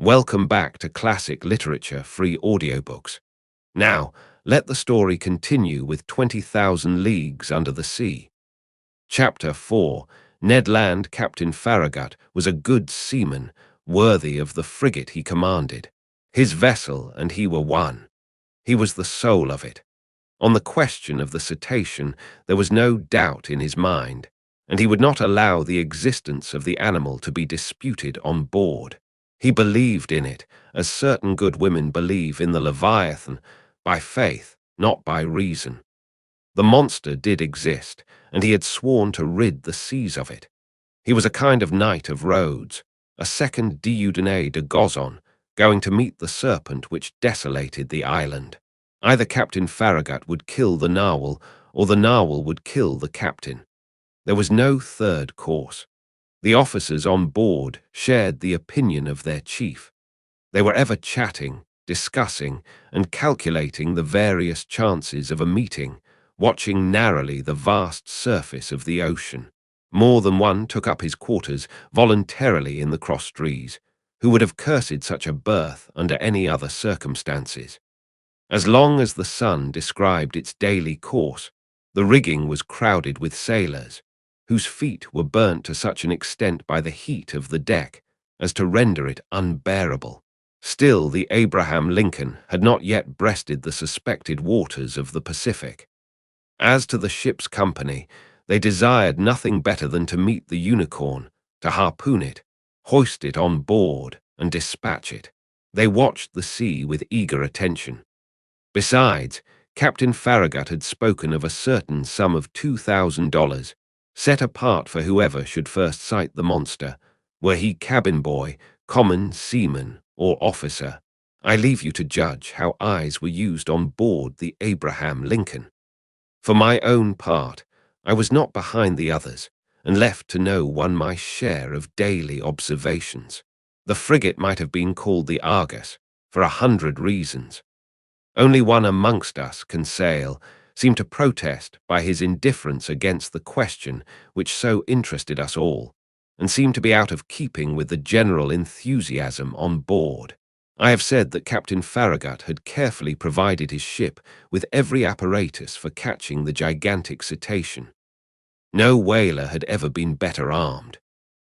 Welcome back to Classic Literature Free Audiobooks. Now, let the story continue with 20,000 Leagues Under the Sea. Chapter 4. Ned Land, Captain Farragut, was a good seaman, worthy of the frigate he commanded. His vessel and he were one. He was the soul of it. On the question of the cetacean, there was no doubt in his mind, and he would not allow the existence of the animal to be disputed on board. He believed in it, as certain good women believe in the Leviathan, by faith, not by reason. The monster did exist, and he had sworn to rid the seas of it. He was a kind of knight of Rhodes, a second Dieudonné de Gozon, going to meet the serpent which desolated the island. Either Captain Farragut would kill the narwhal, or the narwhal would kill the captain. There was no third course. The officers on board shared the opinion of their chief. They were ever chatting, discussing, and calculating the various chances of a meeting, watching narrowly the vast surface of the ocean. More than one took up his quarters voluntarily in the cross trees, who would have cursed such a berth under any other circumstances. As long as the sun described its daily course, the rigging was crowded with sailors, whose feet were burnt to such an extent by the heat of the deck as to render it unbearable. Still, the Abraham Lincoln had not yet breasted the suspected waters of the Pacific. As to the ship's company, they desired nothing better than to meet the Unicorn, to harpoon it, hoist it on board, and dispatch it. They watched the sea with eager attention. Besides, Captain Farragut had spoken of a certain sum of $2,000, set apart for whoever should first sight the monster, were he cabin boy, common seaman, or officer. I leave you to judge how eyes were used on board the Abraham Lincoln. For my own part, I was not behind the others, and left to no one my share of daily observations. The frigate might have been called the Argus, for 100 reasons. Only one amongst us, Conseil, seemed to protest by his indifference against the question which so interested us all, and seemed to be out of keeping with the general enthusiasm on board. I have said that Captain Farragut had carefully provided his ship with every apparatus for catching the gigantic cetacean. No whaler had ever been better armed.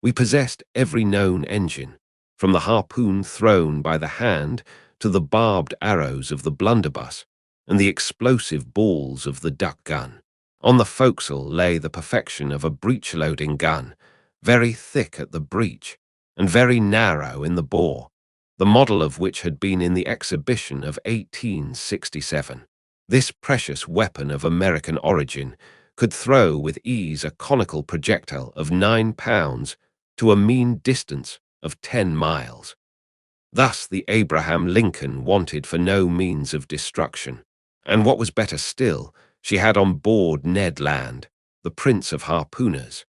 We possessed every known engine, from the harpoon thrown by the hand to the barbed arrows of the blunderbuss and the explosive balls of the duck gun. On the forecastle lay the perfection of a breech-loading gun, very thick at the breech and very narrow in the bore, the model of which had been in the exhibition of 1867. This precious weapon of American origin could throw with ease a conical projectile of 9 pounds to a mean distance of 10 miles. Thus the Abraham Lincoln wanted for no means of destruction, and what was better still, she had on board Ned Land, the prince of harpooners.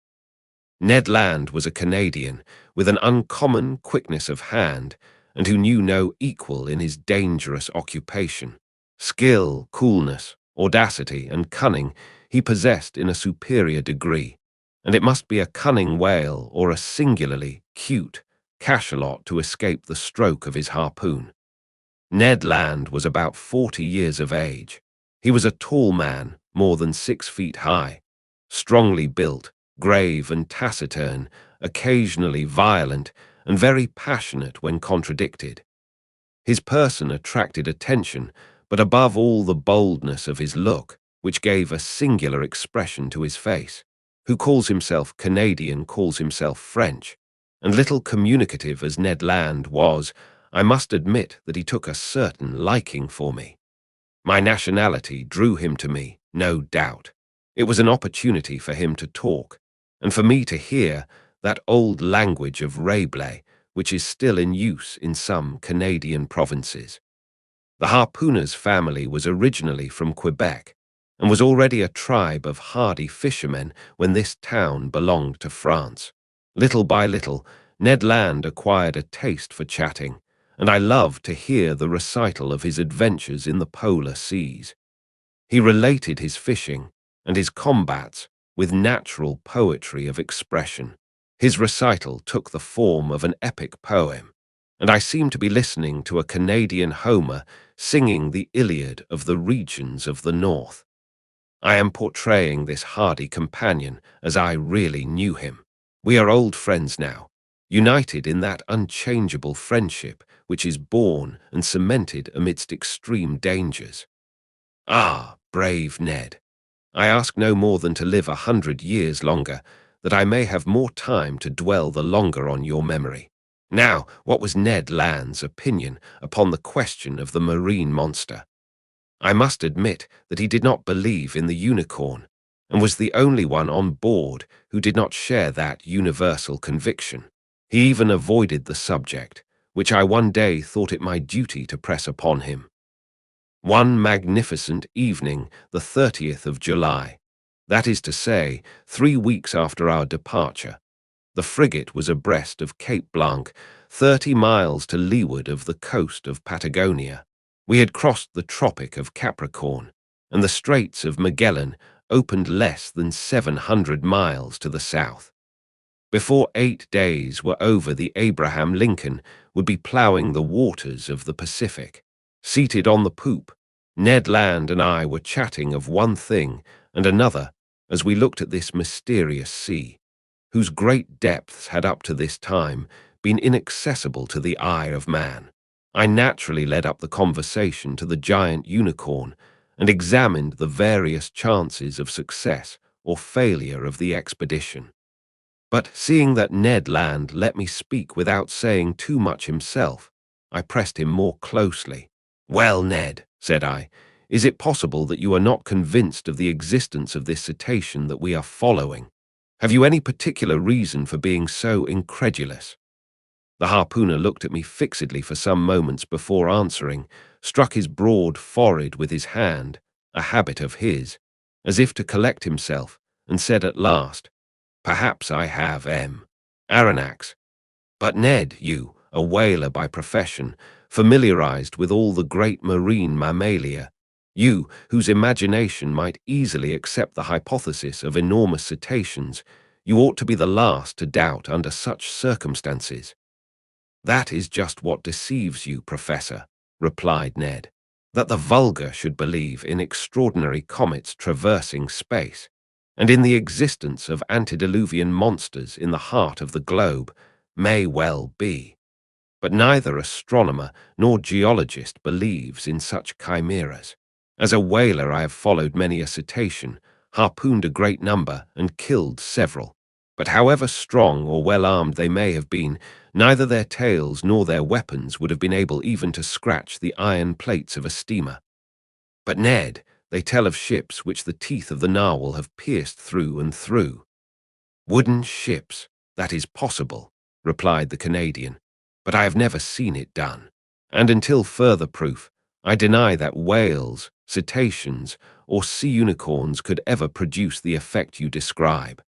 Ned Land was a Canadian with an uncommon quickness of hand, and who knew no equal in his dangerous occupation. Skill, coolness, audacity, and cunning he possessed in a superior degree, and it must be a cunning whale or a singularly cute cachalot to escape the stroke of his harpoon. Ned Land was about 40 years of age. He was a tall man, more than 6 feet high, strongly built, grave and taciturn, occasionally violent, and very passionate when contradicted. His person attracted attention, but above all the boldness of his look, which gave a singular expression to his face. Who calls himself Canadian calls himself French, and little communicative as Ned Land was, I must admit that he took a certain liking for me. My nationality drew him to me, no doubt. It was an opportunity for him to talk, and for me to hear that old language of Rabelais, which is still in use in some Canadian provinces. The harpooner's family was originally from Quebec, and was already a tribe of hardy fishermen when this town belonged to France. Little by little, Ned Land acquired a taste for chatting, and I loved to hear the recital of his adventures in the polar seas. He related his fishing and his combats with natural poetry of expression. His recital took the form of an epic poem, and I seem to be listening to a Canadian Homer singing the Iliad of the regions of the north. I am portraying this hardy companion as I really knew him. We are old friends now, united in that unchangeable friendship which is born and cemented amidst extreme dangers. Ah, brave Ned! I ask no more than to live 100 years longer, that I may have more time to dwell the longer on your memory. Now, what was Ned Land's opinion upon the question of the marine monster? I must admit that he did not believe in the unicorn, and was the only one on board who did not share that universal conviction. He even avoided the subject, which I one day thought it my duty to press upon him. One magnificent evening, the 30th of July, that is to say, 3 weeks after our departure, the frigate was abreast of Cape Blanc, 30 miles to leeward of the coast of Patagonia. We had crossed the Tropic of Capricorn, and the Straits of Magellan opened less than 700 miles to the south. Before 8 days were over, the Abraham Lincoln would be ploughing the waters of the Pacific. Seated on the poop, Ned Land and I were chatting of one thing and another as we looked at this mysterious sea, whose great depths had up to this time been inaccessible to the eye of man. I naturally led up the conversation to the giant unicorn and examined the various chances of success or failure of the expedition. But seeing that Ned Land let me speak without saying too much himself, I pressed him more closely. "Well, Ned," said I, "is it possible that you are not convinced of the existence of this cetacean that we are following? Have you any particular reason for being so incredulous?" The harpooner looked at me fixedly for some moments before answering, struck his broad forehead with his hand, a habit of his, as if to collect himself, and said at last, "Perhaps I have, Aronnax. But Ned, you, a whaler by profession, familiarized with all the great marine mammalia, you, whose imagination might easily accept the hypothesis of enormous cetaceans, you ought to be the last to doubt under such circumstances." "That is just what deceives you, Professor," replied Ned, "that the vulgar should believe in extraordinary comets traversing space, and in the existence of antediluvian monsters in the heart of the globe, may well be. But neither astronomer nor geologist believes in such chimeras. As a whaler I have followed many a cetacean, harpooned a great number, and killed several. But however strong or well-armed they may have been, neither their tails nor their weapons would have been able even to scratch the iron plates of a steamer. But, Ned, they tell of ships which the teeth of the narwhal have pierced through and through." "Wooden ships, that is possible," replied the Canadian, "but I have never seen it done. And until further proof, I deny that whales, cetaceans, or sea unicorns could ever produce the effect you describe."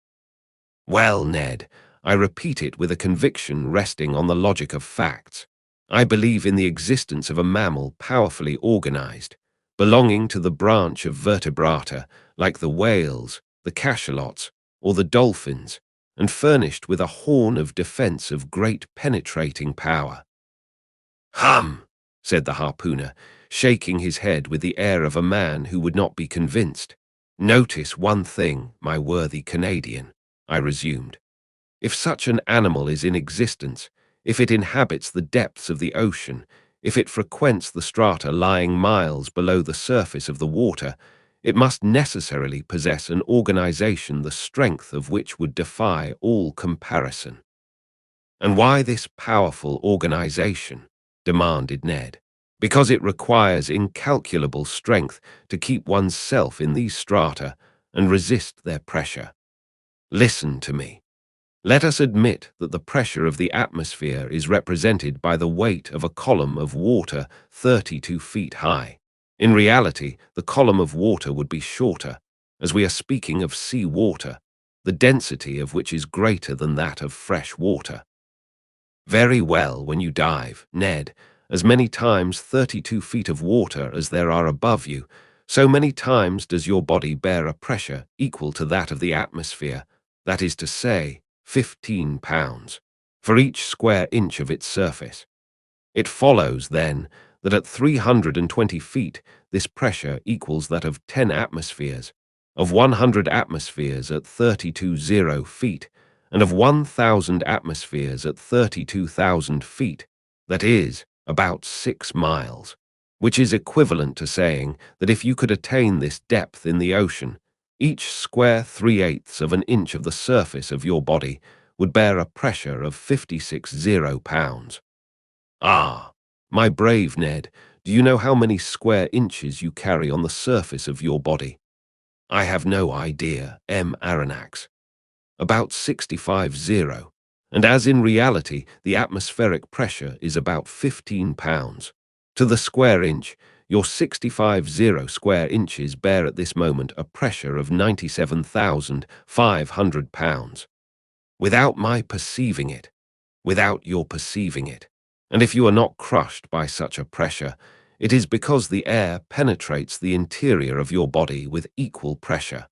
"Well, Ned, I repeat it with a conviction resting on the logic of facts. I believe in the existence of a mammal powerfully organized, belonging to the branch of vertebrata, like the whales, the cachalots, or the dolphins, and furnished with a horn of defense of great penetrating power." "Hum," said the harpooner, shaking his head with the air of a man who would not be convinced. "Notice one thing, my worthy Canadian," I resumed. "If such an animal is in existence, if it inhabits the depths of the ocean, if it frequents the strata lying miles below the surface of the water, it must necessarily possess an organization the strength of which would defy all comparison." "And why this powerful organization?" demanded Ned. "Because it requires incalculable strength to keep one's self in these strata and resist their pressure. Listen to me. Let us admit that the pressure of the atmosphere is represented by the weight of a column of water 32 feet high. In reality, the column of water would be shorter, as we are speaking of sea water, the density of which is greater than that of fresh water. Very well, when you dive, Ned, as many times 32 feet of water as there are above you, so many times does your body bear a pressure equal to that of the atmosphere, that is to say, 15 pounds, for each square inch of its surface. It follows, then, that at 320 feet, this pressure equals that of 10 atmospheres, of 100 atmospheres at 32,000 feet, and of 1,000 atmospheres at 32,000 feet, that is, about 6 miles, which is equivalent to saying that if you could attain this depth in the ocean, each square 3/8 of an inch of the surface of your body would bear a pressure of 56 pounds. Ah, my brave Ned, do you know how many square inches you carry on the surface of your body? I have no idea, Aronnax. About 65, and as in reality the atmospheric pressure is about 15 pounds. To the square inch, your 65 square inches bear at this moment a pressure of 97,500 pounds. Without my perceiving it, without your perceiving it. And if you are not crushed by such a pressure, it is because the air penetrates the interior of your body with equal pressure.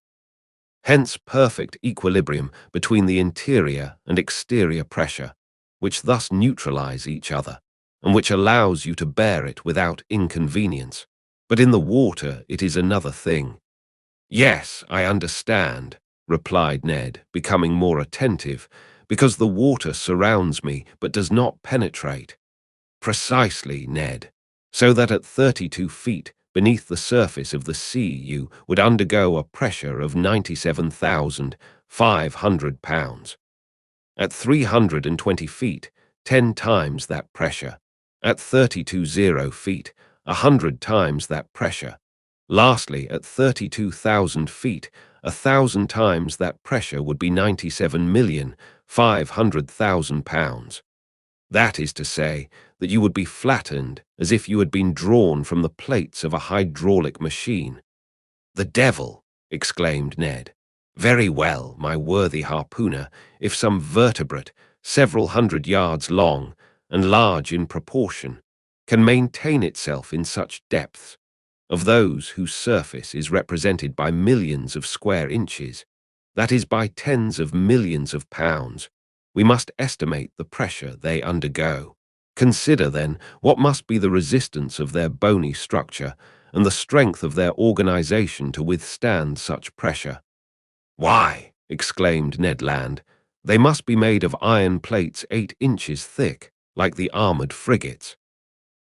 Hence perfect equilibrium between the interior and exterior pressure, which thus neutralize each other, and which allows you to bear it without inconvenience. But in the water it is another thing. Yes, I understand, replied Ned, becoming more attentive, because the water surrounds me but does not penetrate. Precisely, Ned, so that at 32 feet beneath the surface of the sea you would undergo a pressure of 97,500 pounds. At 320 feet, 10 times that pressure. At 32 feet, 100 times that pressure. Lastly, at 32,000 feet, 1,000 times that pressure would be 97,500,000 pounds. That is to say, that you would be flattened as if you had been drawn from the plates of a hydraulic machine. The devil! Exclaimed Ned. Very well, my worthy harpooner, if some vertebrate, several hundred yards long, and large in proportion, can maintain itself in such depths, of those whose surface is represented by millions of square inches, that is by tens of millions of pounds, we must estimate the pressure they undergo. Consider, then, what must be the resistance of their bony structure and the strength of their organization to withstand such pressure. Why, exclaimed Ned Land, they must be made of iron plates 8 inches thick, like the armored frigates.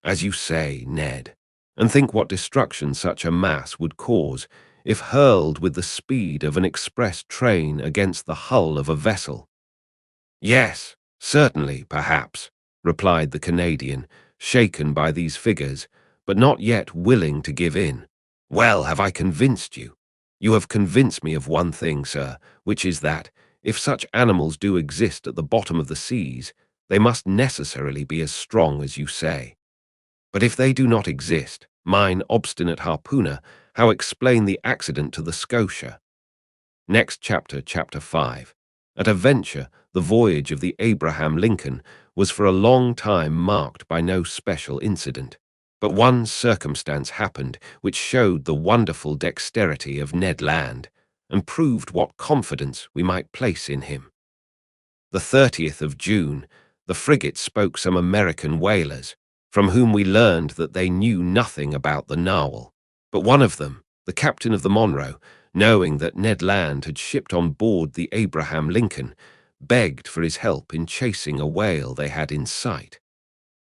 As you say, Ned, and think what destruction such a mass would cause if hurled with the speed of an express train against the hull of a vessel. Yes, certainly, perhaps, replied the Canadian, shaken by these figures, but not yet willing to give in. Well, have I convinced you? You have convinced me of one thing, sir, which is that, if such animals do exist at the bottom of the seas, they must necessarily be as strong as you say. But if they do not exist, mine obstinate harpooner, how explain the accident to the Scotia? Next chapter, chapter 5. At a venture, the voyage of the Abraham Lincoln was for a long time marked by no special incident. But one circumstance happened which showed the wonderful dexterity of Ned Land, and proved what confidence we might place in him. The 30th of June, the frigate spoke some American whalers, from whom we learned that they knew nothing about the narwhal. But one of them, the captain of the Monroe, knowing that Ned Land had shipped on board the Abraham Lincoln, begged for his help in chasing a whale they had in sight.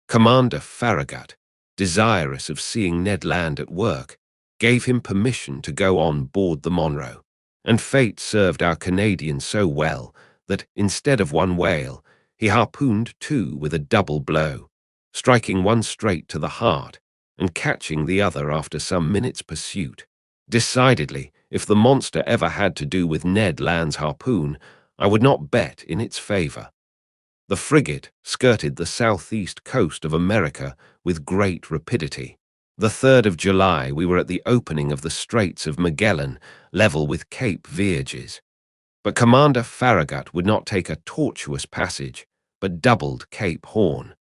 Commander Farragut, desirous of seeing Ned Land at work, gave him permission to go on board the Monroe, and fate served our Canadian so well that, instead of one whale, he harpooned 2 with a double blow, striking one straight to the heart and catching the other after some minutes' pursuit. Decidedly, if the monster ever had to do with Ned Land's harpoon, I would not bet in its favor. The frigate skirted the southeast coast of America with great rapidity. The 3rd of July we were at the opening of the Straits of Magellan, level with Cape Vierges. But Commander Farragut would not take a tortuous passage, but doubled Cape Horn.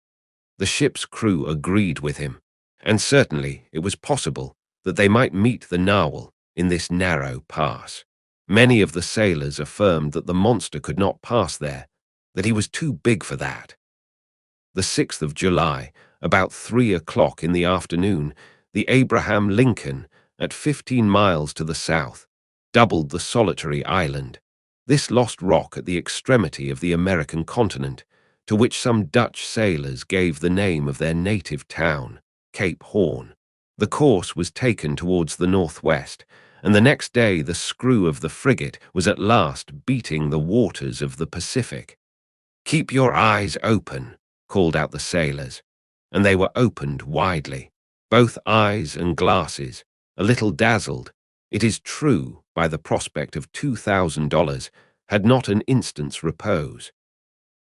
The ship's crew agreed with him, and certainly it was possible that they might meet the narwhal in this narrow pass. Many of the sailors affirmed that the monster could not pass there, that he was too big for that. The 6th of July, About 3 o'clock in the afternoon, the Abraham Lincoln, at 15 miles to the south, doubled the solitary island, this lost rock at the extremity of the American continent, to which some Dutch sailors gave the name of their native town, Cape Horn. The course was taken towards the northwest, and the next day the screw of the frigate was at last beating the waters of the Pacific. "Keep your eyes open," called out the sailors, and they were opened widely, both eyes and glasses, a little dazzled, it is true, by the prospect of $2,000, had not an instant's repose.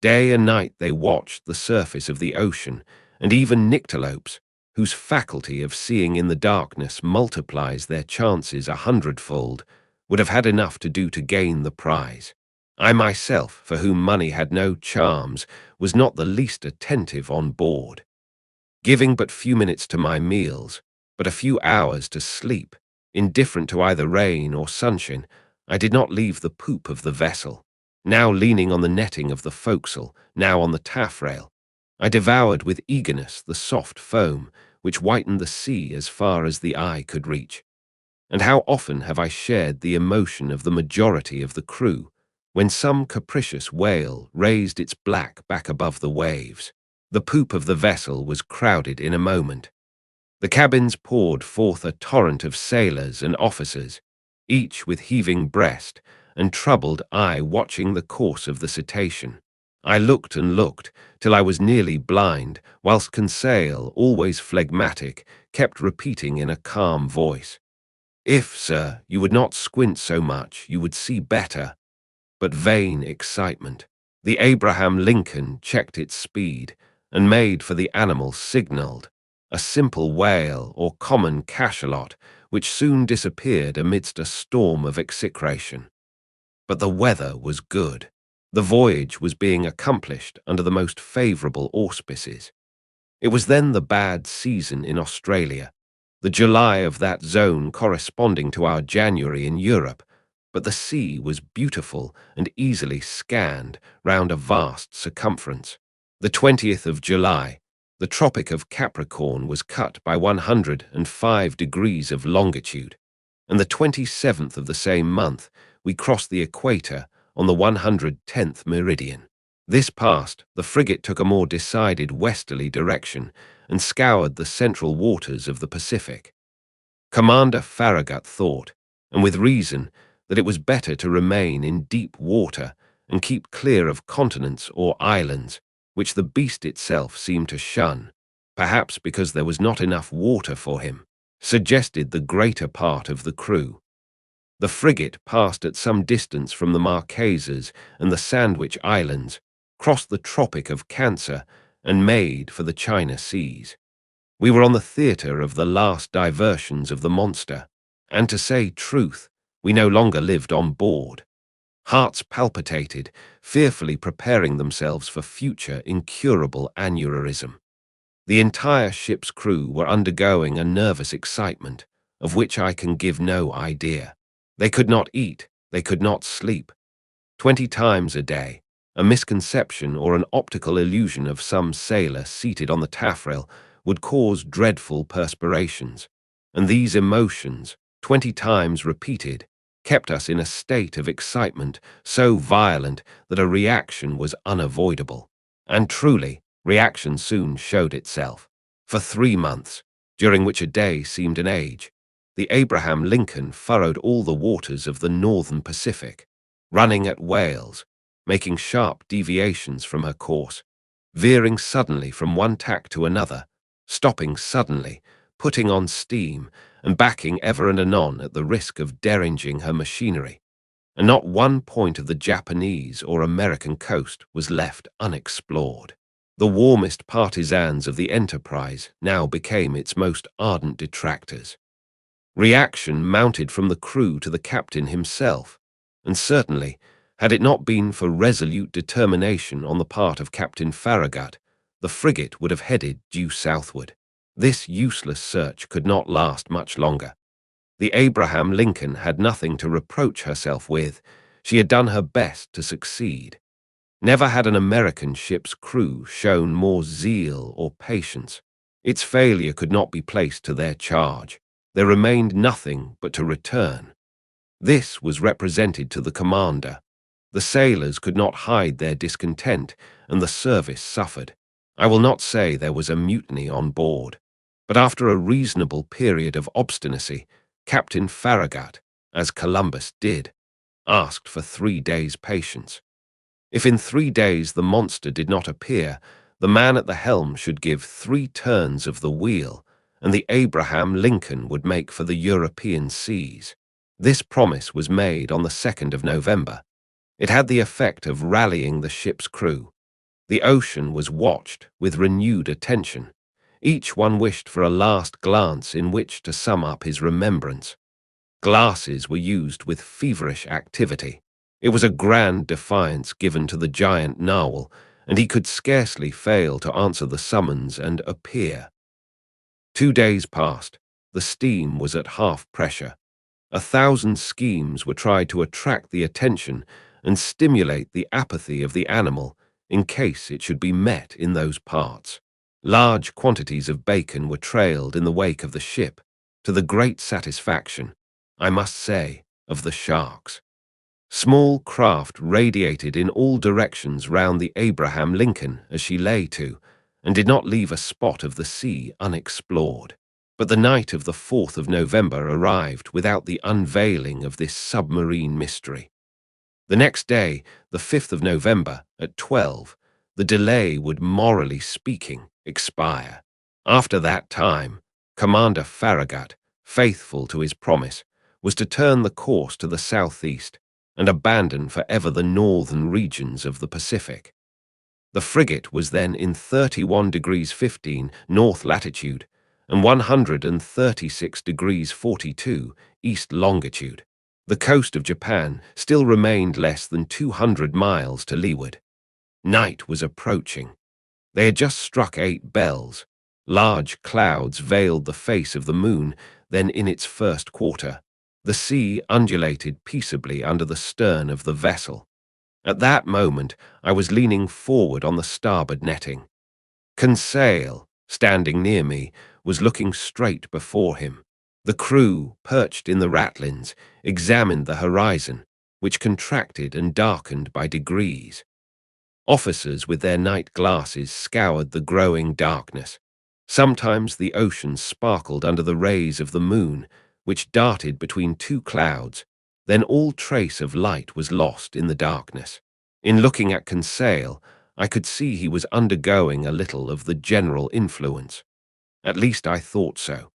Day and night they watched the surface of the ocean, and even nyctalopes, whose faculty of seeing in the darkness multiplies their chances 100-fold, would have had enough to do to gain the prize. I myself, for whom money had no charms, was not the least attentive on board. Giving but few minutes to my meals, but a few hours to sleep, indifferent to either rain or sunshine, I did not leave the poop of the vessel. Now leaning on the netting of the forecastle, now on the taffrail, I devoured with eagerness the soft foam which whitened the sea as far as the eye could reach. And how often have I shared the emotion of the majority of the crew, when some capricious whale raised its black back above the waves. The poop of the vessel was crowded in a moment. The cabins poured forth a torrent of sailors and officers, each with heaving breast and troubled eye watching the course of the cetacean. I looked and looked, till I was nearly blind, whilst Conseil, always phlegmatic, kept repeating in a calm voice, "If, sir, you would not squint so much, you would see better." But vain excitement. The Abraham Lincoln checked its speed, and made for the animal signalled, a simple whale or common cachalot, which soon disappeared amidst a storm of execration. But the weather was good. The voyage was being accomplished under the most favourable auspices. It was then the bad season in Australia, the July of that zone corresponding to our January in Europe, but the sea was beautiful and easily scanned round a vast circumference. The 20th of July, the Tropic of Capricorn was cut by 105 degrees of longitude, and the 27th of the same month we crossed the equator on the 110th meridian. This passed, the frigate took a more decided westerly direction and scoured the central waters of the Pacific. Commander Farragut thought, and with reason, that it was better to remain in deep water and keep clear of continents or islands, which the beast itself seemed to shun, perhaps because there was not enough water for him, suggested the greater part of the crew. The frigate passed at some distance from the Marquesas and the Sandwich Islands, crossed the Tropic of Cancer, and made for the China Seas. We were on the theatre of the last diversions of the monster, and to say truth, we no longer lived on board. Hearts palpitated, fearfully preparing themselves for future incurable aneurysm. The entire ship's crew were undergoing a nervous excitement, of which I can give no idea. They could not eat, they could not sleep. 20 times a day, a misconception or an optical illusion of some sailor seated on the taffrail would cause dreadful perspirations, and these emotions, 20 times repeated, kept us in a state of excitement so violent that a reaction was unavoidable. And truly, reaction soon showed itself. For 3 months, during which a day seemed an age, the Abraham Lincoln furrowed all the waters of the northern Pacific, running at whales, making sharp deviations from her course, veering suddenly from one tack to another, stopping suddenly, putting on steam, and backing ever and anon at the risk of derringing her machinery, and not one point of the Japanese or American coast was left unexplored. The warmest partisans of the enterprise now became its most ardent detractors. Reaction mounted from the crew to the captain himself, and certainly, had it not been for resolute determination on the part of Captain Farragut, the frigate would have headed due southward. This useless search could not last much longer. The Abraham Lincoln had nothing to reproach herself with. She had done her best to succeed. Never had an American ship's crew shown more zeal or patience. Its failure could not be placed to their charge. There remained nothing but to return. This was represented to the commander. The sailors could not hide their discontent, and the service suffered. I will not say there was a mutiny on board, but after a reasonable period of obstinacy, Captain Farragut, as Columbus did, asked for 3 days' patience. If in 3 days the monster did not appear, the man at the helm should give 3 turns of the wheel, and the Abraham Lincoln would make for the European seas. This promise was made on the 2nd of November. It had the effect of rallying the ship's crew. The ocean was watched with renewed attention. Each one wished for a last glance in which to sum up his remembrance. Glasses were used with feverish activity. It was a grand defiance given to the giant narwhal, and he could scarcely fail to answer the summons and appear. 2 days passed. The steam was at half pressure. 1,000 schemes were tried to attract the attention and stimulate the apathy of the animal in case it should be met in those parts. Large quantities of bacon were trailed in the wake of the ship, to the great satisfaction, I must say, of the sharks. Small craft radiated in all directions round the Abraham Lincoln as she lay to, and did not leave a spot of the sea unexplored. But the night of the 4th of November arrived without the unveiling of this submarine mystery. The next day, the 5th of November, at 12, the delay would, morally speaking, expire. After that time, Commander Farragut, faithful to his promise, was to turn the course to the southeast and abandon forever the northern regions of the Pacific. The frigate was then in 31 degrees 15 north latitude and 136 degrees 42 east longitude. The coast of Japan still remained less than 200 miles to leeward. Night was approaching. They had just struck 8 bells. Large clouds veiled the face of the moon, then in its first quarter. The sea undulated peaceably under the stern of the vessel. At that moment, I was leaning forward on the starboard netting. Conseil, standing near me, was looking straight before him. The crew, perched in the ratlins, examined the horizon, which contracted and darkened by degrees. Officers with their night glasses scoured the growing darkness. Sometimes the ocean sparkled under the rays of the moon, which darted between 2 clouds. Then all trace of light was lost in the darkness. In looking at Conseil, I could see he was undergoing a little of the general influence. At least I thought so.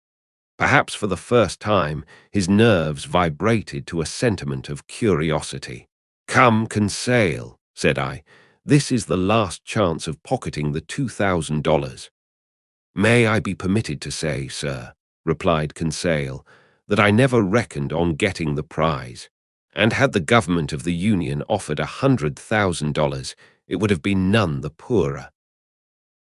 Perhaps for the first time, his nerves vibrated to a sentiment of curiosity. "Come, Conseil," said I. "This is the last chance of pocketing the $2,000. "May I be permitted to say, sir," replied Conseil, "that I never reckoned on getting the prize, and had the government of the Union offered $100,000, it would have been none the poorer."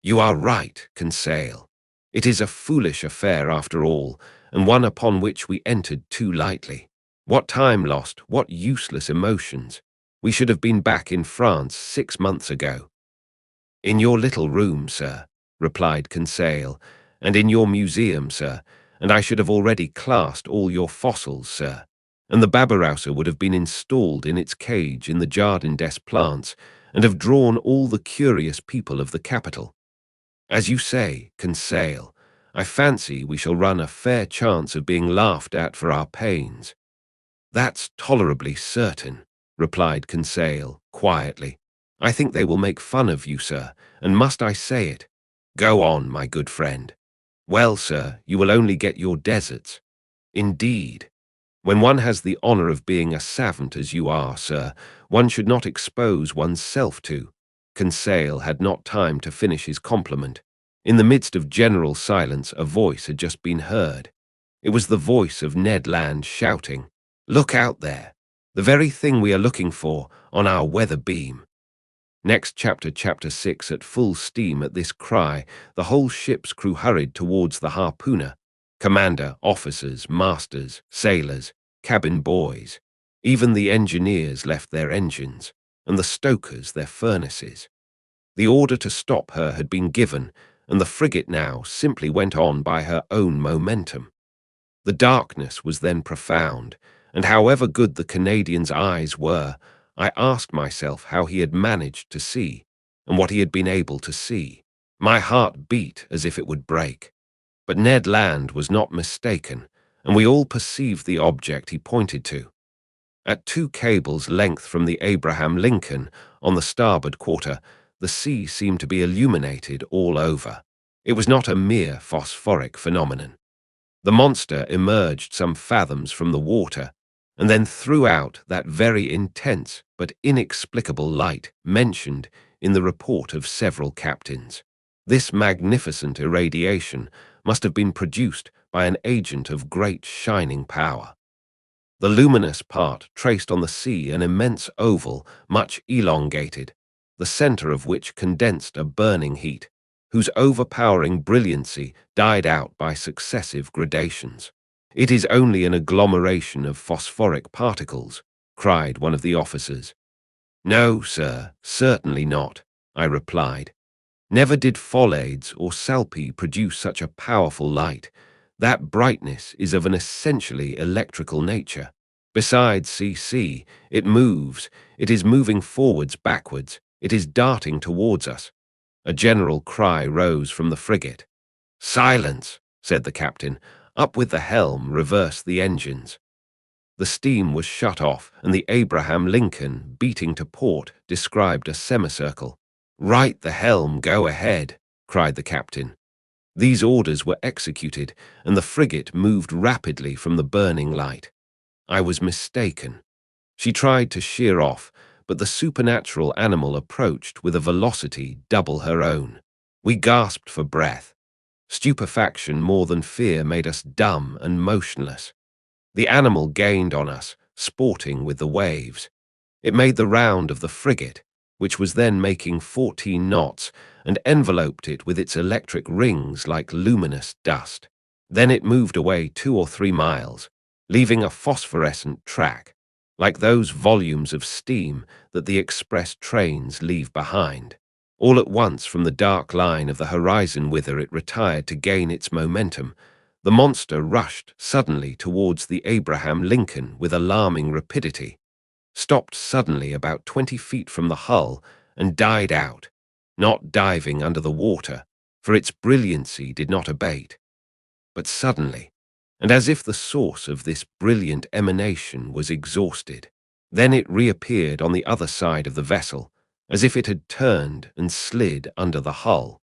"You are right, Conseil. It is a foolish affair after all, and one upon which we entered too lightly. What time lost, what useless emotions. We should have been back in France 6 months ago." "In your little room, sir," replied Conseil, "and in your museum, sir, and I should have already classed all your fossils, sir, and the Babirousa would have been installed in its cage in the Jardin des Plantes, and have drawn all the curious people of the capital. As you say, Conseil, I fancy we shall run a fair chance of being laughed at for our pains." "That's tolerably certain," replied Conseil, quietly. "I think they will make fun of you, sir, and must I say it?" "Go on, my good friend." "Well, sir, you will only get your deserts." "Indeed. When one has the honor of being a savant as you are, sir, one should not expose one's self to—" Conseil had not time to finish his compliment. In the midst of general silence, a voice had just been heard. It was the voice of Ned Land shouting, "Look out there! The very thing we are looking for on our weather beam." Next chapter, Chapter 6, at full steam at this cry, the whole ship's crew hurried towards the harpooner. Commander, officers, masters, sailors, cabin boys. Even the engineers left their engines. and the stokers their furnaces. The order to stop her had been given, and the frigate now simply went on by her own momentum. The darkness was then profound, and however good the Canadian's eyes were, I asked myself how he had managed to see, and what he had been able to see. My heart beat as if it would break. But Ned Land was not mistaken, and we all perceived the object he pointed to. At 2 cables' length from the Abraham Lincoln, on the starboard quarter, the sea seemed to be illuminated all over. It was not a mere phosphoric phenomenon. The monster emerged some fathoms from the water, and then threw out that very intense but inexplicable light mentioned in the report of several captains. This magnificent irradiation must have been produced by an agent of great shining power. The luminous part traced on the sea an immense oval, much elongated, the center of which condensed a burning heat, whose overpowering brilliancy died out by successive gradations. "It is only an agglomeration of phosphoric particles," cried one of the officers. "No, sir, certainly not," I replied. "Never did Follades or Salpy produce such a powerful light. That brightness is of an essentially electrical nature. Besides, see, it moves. It is moving forwards, backwards. It is darting towards us." A general cry rose from the frigate. "Silence," said the captain. "Up with the helm, reverse the engines." The steam was shut off, and the Abraham Lincoln, beating to port, described a semicircle. "Right the helm, go ahead," cried the captain. These orders were executed, and the frigate moved rapidly from the burning light. I was mistaken. She tried to sheer off, but the supernatural animal approached with a velocity double her own. We gasped for breath. Stupefaction more than fear made us dumb and motionless. The animal gained on us, sporting with the waves. It made the round of the frigate, which was then making 14 knots, and enveloped it with its electric rings like luminous dust. Then it moved away 2 or 3 miles, leaving a phosphorescent track, like those volumes of steam that the express trains leave behind. All at once, from the dark line of the horizon whither it retired to gain its momentum, the monster rushed suddenly towards the Abraham Lincoln with alarming rapidity, stopped suddenly about 20 feet from the hull, and died out, not diving under the water, for its brilliancy did not abate, but suddenly, and as if the source of this brilliant emanation was exhausted. Then it reappeared on the other side of the vessel, as if it had turned and slid under the hull.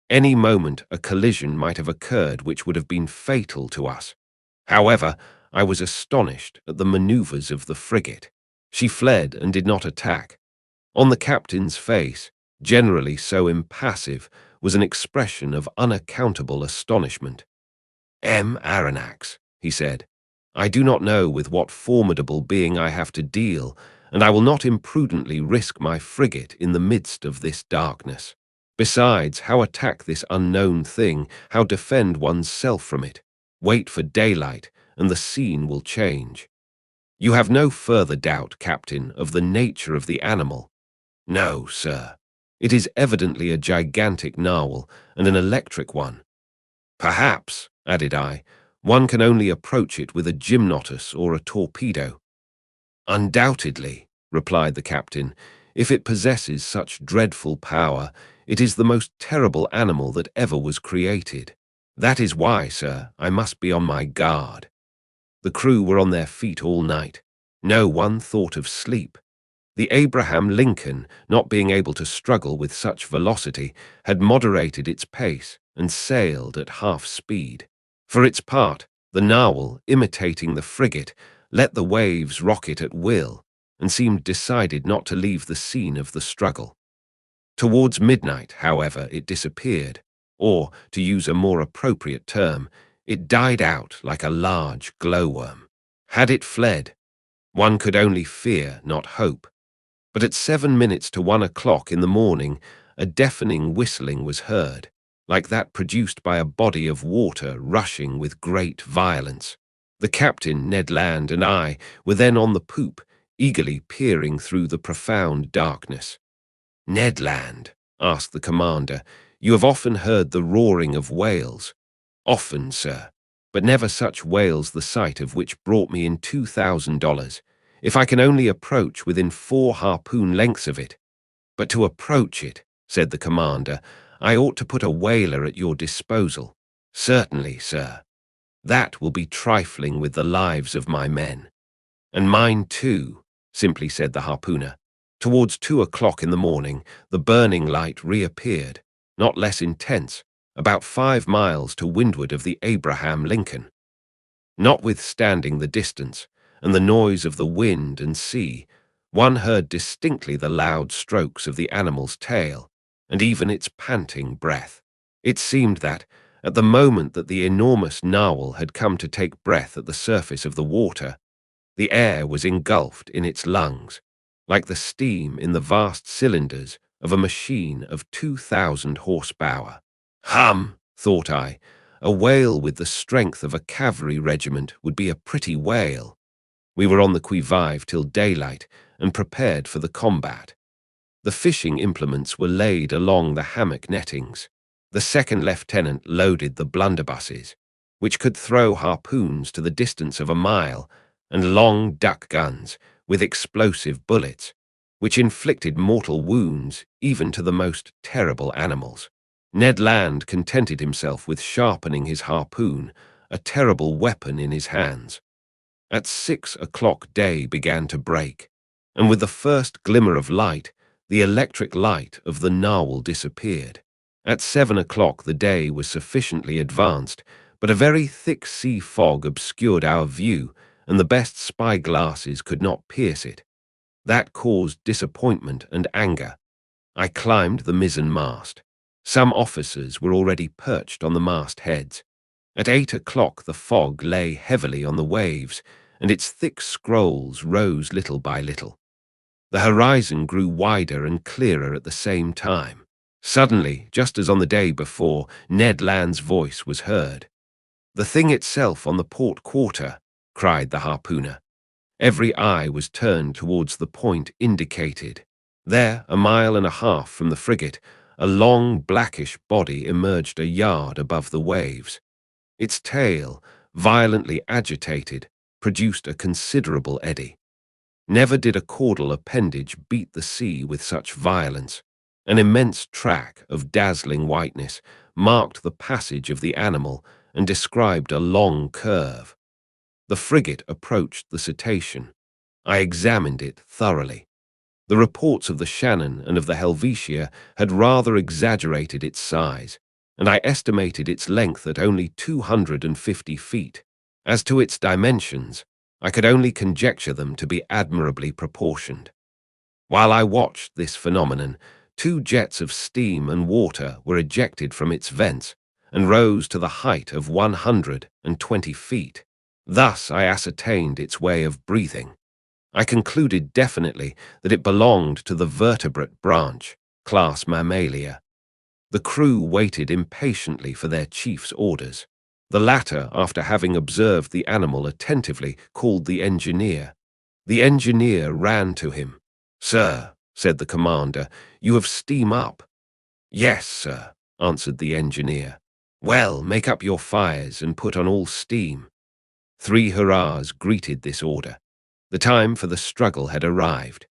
Any moment a collision might have occurred which would have been fatal to us. However, I was astonished at the maneuvers of the frigate. She fled and did not attack. On the captain's face, generally so impassive, was an expression of unaccountable astonishment. "M. Aronnax," he said, "I do not know with what formidable being I have to deal, and I will not imprudently risk my frigate in the midst of this darkness. Besides, how attack this unknown thing, how defend one's self from it? Wait for daylight, and the scene will change. You have no further doubt, Captain, of the nature of the animal?" "No, sir. It is evidently a gigantic narwhal, and an electric one." "Perhaps," added I, "one can only approach it with a gymnotus or a torpedo." "Undoubtedly," replied the captain. "If it possesses such dreadful power, it is the most terrible animal that ever was created. That is why, sir, I must be on my guard." The crew were on their feet all night. No one thought of sleep. The Abraham Lincoln, not being able to struggle with such velocity, had moderated its pace and sailed at half speed. For its part, the narwhal, imitating the frigate, let the waves rock it at will, and seemed decided not to leave the scene of the struggle. Towards midnight, however, it disappeared, or, to use a more appropriate term, it died out like a large glowworm. Had it fled, one could only fear, not hope. But at 7 minutes to 1 o'clock in the morning, a deafening whistling was heard, like that produced by a body of water rushing with great violence. The captain, Ned Land, and I were then on the poop, eagerly peering through the profound darkness. "Ned Land," asked the commander, "you have often heard the roaring of whales." "Often, sir, but never such whales the sight of which brought me in $2,000. If I can only approach within 4 harpoon lengths of it." "But to approach it," said the commander, "I ought to put a whaler at your disposal." "Certainly, sir. That will be trifling with the lives of my men." "And mine too," simply said the harpooner. Towards 2 o'clock in the morning, the burning light reappeared, not less intense, about 5 miles to windward of the Abraham Lincoln. Notwithstanding the distance and the noise of the wind and sea, one heard distinctly the loud strokes of the animal's tail, and even its panting breath. It seemed that, at the moment that the enormous narwhal had come to take breath at the surface of the water, the air was engulfed in its lungs, like the steam in the vast cylinders of a machine of 2,000 horsepower. "Hum," thought I, "a whale with the strength of a cavalry regiment would be a pretty whale." We were on the qui-vive till daylight and prepared for the combat. The fishing implements were laid along the hammock nettings. The second lieutenant loaded the blunderbusses, which could throw harpoons to the distance of a mile, and long duck guns with explosive bullets, which inflicted mortal wounds even to the most terrible animals. Ned Land contented himself with sharpening his harpoon, a terrible weapon in his hands. At 6 o'clock day began to break, and with the first glimmer of light, the electric light of the narwhal disappeared. At 7 o'clock the day was sufficiently advanced, but a very thick sea fog obscured our view, and the best spy-glasses could not pierce it. That caused disappointment and anger. I climbed the mizzen-mast. Some officers were already perched on the mast-heads. At 8 o'clock the fog lay heavily on the waves, and its thick scrolls rose little by little. The horizon grew wider and clearer at the same time. Suddenly, just as on the day before, Ned Land's voice was heard. "The thing itself on the port quarter," cried the harpooner. Every eye was turned towards the point indicated. There, a mile and a half from the frigate, a long blackish body emerged a yard above the waves. Its tail, violently agitated, produced a considerable eddy. Never did a caudal appendage beat the sea with such violence. An immense track of dazzling whiteness marked the passage of the animal and described a long curve. The frigate approached the cetacean. I examined it thoroughly. The reports of the Shannon and of the Helvetia had rather exaggerated its size, and I estimated its length at only 250 feet. As to its dimensions, I could only conjecture them to be admirably proportioned. While I watched this phenomenon, 2 jets of steam and water were ejected from its vents and rose to the height of 120 feet. Thus I ascertained its way of breathing. I concluded definitely that it belonged to the vertebrate branch, class Mammalia. The crew waited impatiently for their chief's orders. The latter, after having observed the animal attentively, called the engineer. The engineer ran to him. "Sir," said the commander, "you have steam up." "Yes, sir," answered the engineer. "Well, make up your fires and put on all steam." 3 hurrahs greeted this order. The time for the struggle had arrived.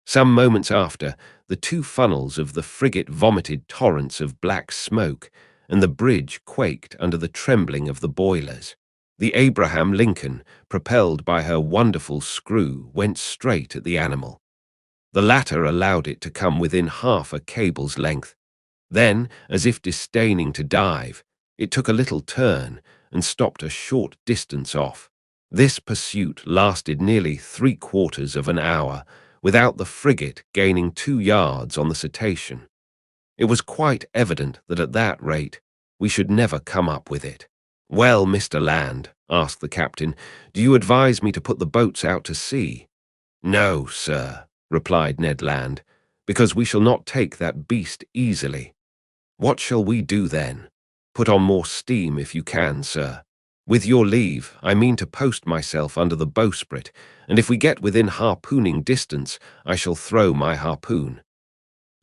Some moments after, the 2 funnels of the frigate vomited torrents of black smoke, and the bridge quaked under the trembling of the boilers. The Abraham Lincoln, propelled by her wonderful screw, went straight at the animal. The latter allowed it to come within half a cable's length. Then, as if disdaining to dive, it took a little turn and stopped a short distance off. This pursuit lasted nearly 3/4 of an hour, without the frigate gaining 2 yards on the cetacean. It was quite evident that at that rate we should never come up with it. "Well, Mr. Land," asked the captain, "do you advise me to put the boats out to sea?" "No, sir," replied Ned Land, "because we shall not take that beast easily." "What shall we do then?" "Put on more steam if you can, sir." With your leave, I mean to post myself under the bowsprit, and if we get within harpooning distance, I shall throw my harpoon."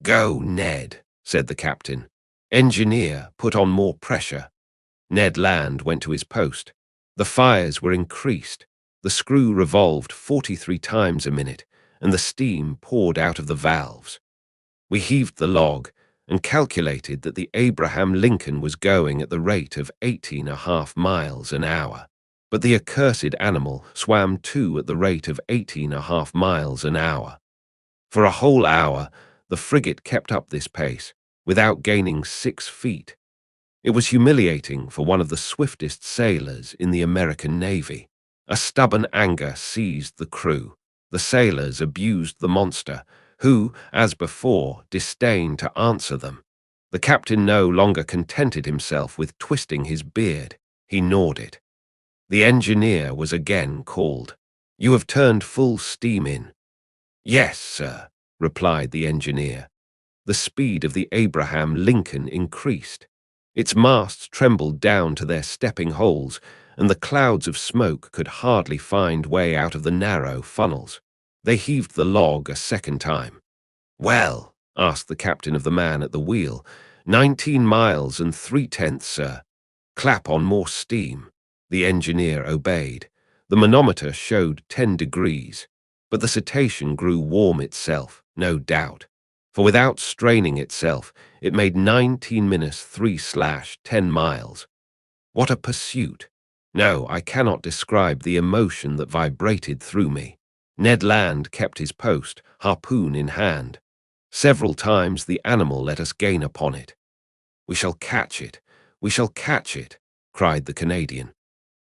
"Go, Ned," said the captain. "Engineer, put on more pressure." Ned Land went to his post. The fires were increased. The screw revolved 43 times a minute, and the steam poured out of the valves. We heaved the log and calculated that the Abraham Lincoln was going at the rate of 18.5 miles an hour. But the accursed animal swam too at the rate of 18.5 miles an hour. For a whole hour, the frigate kept up this pace, without gaining 6 feet. It was humiliating for one of the swiftest sailors in the American Navy. A stubborn anger seized the crew. The sailors abused the monster, who, as before, disdained to answer them. The captain no longer contented himself with twisting his beard. He gnawed it. The engineer was again called. "You have turned full steam in." "Yes, sir," replied the engineer. The speed of the Abraham Lincoln increased. Its masts trembled down to their stepping holes, and the clouds of smoke could hardly find way out of the narrow funnels. They heaved the log a second time. "Well," asked the captain of the man at the wheel, 19 miles and 3/10, sir." "Clap on more steam." The engineer obeyed. The manometer showed 10 degrees, but the cetacean grew warm itself, no doubt, for without straining itself, it made 19 minutes 3/10 miles. What a pursuit! No, I cannot describe the emotion that vibrated through me. Ned Land kept his post, harpoon in hand. Several times the animal let us gain upon it. "We shall catch it! We shall catch it!" cried the Canadian.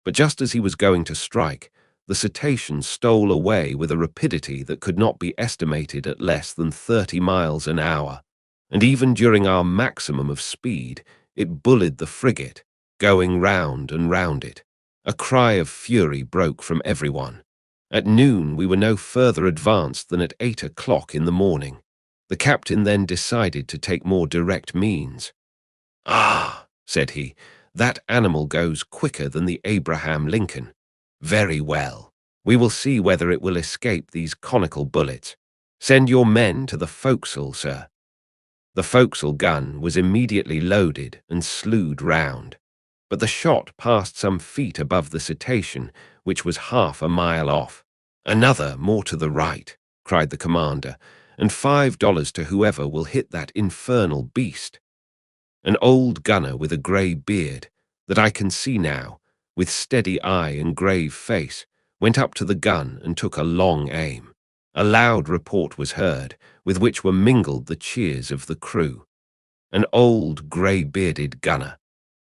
But just as he was going to strike, the cetacean stole away with a rapidity that could not be estimated at less than 30 miles an hour, and even during our maximum of speed, it bullied the frigate, going round and round it. A cry of fury broke from everyone. At noon we were no further advanced than at 8 o'clock in the morning. The captain then decided to take more direct means. "Ah," said he, "that animal goes quicker than the Abraham Lincoln. Very well. We will see whether it will escape these conical bullets. Send your men to the forecastle, sir." The forecastle gun was immediately loaded and slewed round, but the shot passed some feet above the cetacean, which was half a mile off. "Another more to the right," cried the commander, "and $5 to whoever will hit that infernal beast." An old gunner with a grey beard, that I can see now, with steady eye and grave face, went up to the gun and took a long aim. A loud report was heard, with which were mingled the cheers of the crew. An old, grey-bearded gunner.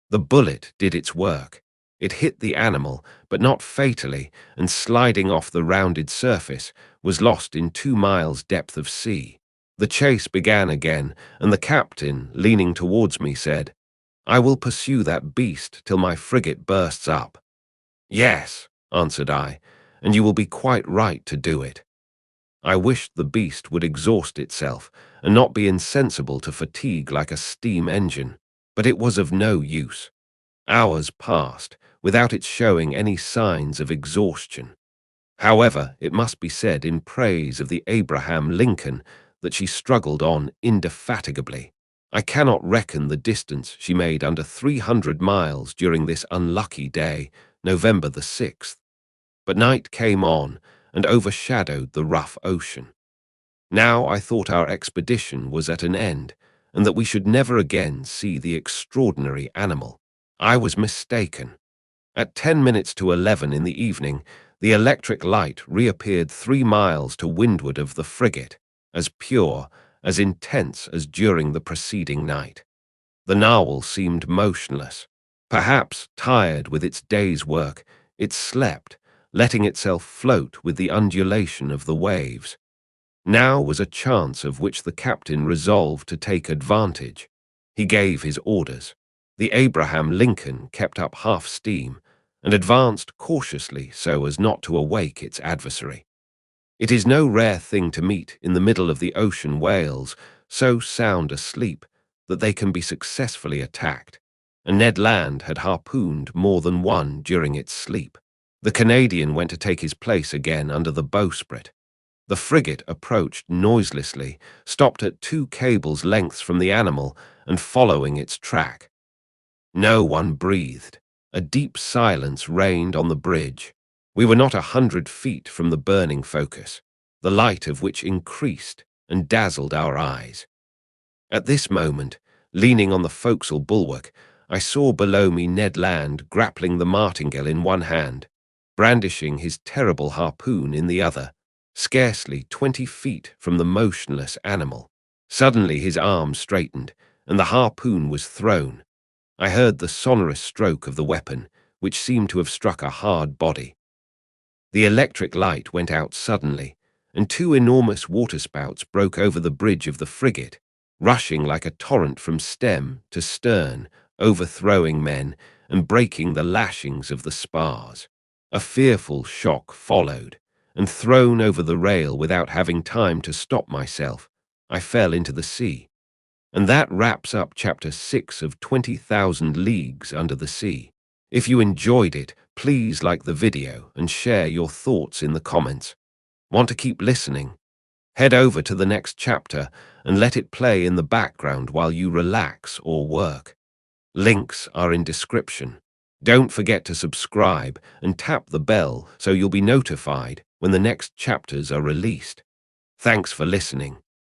The bullet did its work. It hit the animal, but not fatally, and sliding off the rounded surface, was lost in 2 miles' depth of sea. The chase began again, and the captain, leaning towards me, said, "I will pursue that beast till my frigate bursts up." "Yes," answered I, "and you will be quite right to do it." I wished the beast would exhaust itself, and not be insensible to fatigue like a steam engine, but it was of no use. Hours passed, without its showing any signs of exhaustion. However, it must be said in praise of the Abraham Lincoln that she struggled on indefatigably. I cannot reckon the distance she made under 300 miles during this unlucky day, November the 6th. But night came on and overshadowed the rough ocean. Now I thought our expedition was at an end, and that we should never again see the extraordinary animal. I was mistaken. At 10 minutes to 11 in the evening, the electric light reappeared 3 miles to windward of the frigate, as pure, as intense as during the preceding night. The narwhal seemed motionless. Perhaps, tired with its day's work, it slept, letting itself float with the undulation of the waves. Now was a chance of which the captain resolved to take advantage. He gave his orders. The Abraham Lincoln kept up half steam, and advanced cautiously so as not to awake its adversary. It is no rare thing to meet in the middle of the ocean whales so sound asleep that they can be successfully attacked, and Ned Land had harpooned more than one during its sleep. The Canadian went to take his place again under the bowsprit. The frigate approached noiselessly, stopped at 2 cables' lengths from the animal, and following its track. No one breathed. A deep silence reigned on the bridge. We were not 100 feet from the burning focus, the light of which increased and dazzled our eyes. At this moment, leaning on the forecastle bulwark, I saw below me Ned Land grappling the martingale in one hand, brandishing his terrible harpoon in the other, scarcely 20 feet from the motionless animal. Suddenly his arm straightened, and the harpoon was thrown. I heard the sonorous stroke of the weapon, which seemed to have struck a hard body. The electric light went out suddenly, and 2 enormous waterspouts broke over the bridge of the frigate, rushing like a torrent from stem to stern, overthrowing men and breaking the lashings of the spars. A fearful shock followed, and thrown over the rail without having time to stop myself, I fell into the sea. And that wraps up Chapter 6 of 20,000 Leagues Under the Sea. If you enjoyed it, please like the video and share your thoughts in the comments. Want to keep listening? Head over to the next chapter and let it play in the background while you relax or work. Links are in description. Don't forget to subscribe and tap the bell so you'll be notified when the next chapters are released. Thanks for listening.